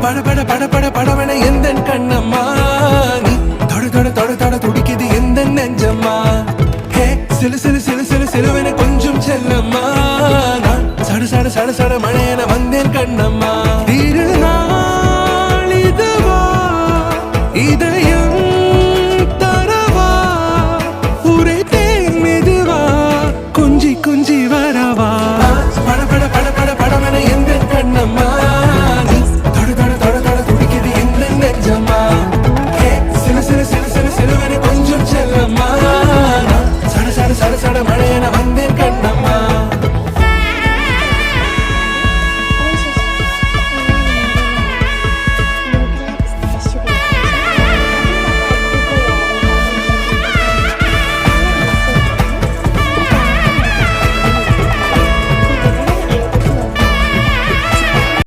பட பட பட பட படவன எந்த கண்ணம்மா நீ தொட தொட தொட தொட துடிக்குது எந்த நெஞ்சம்மா ஹே சிலு சிலு சிலு சிலு சிலுவென கொஞ்சம் செல்லம்மா நான் சட சட சட சட மழையென வந்தேன் கண்ணம்மா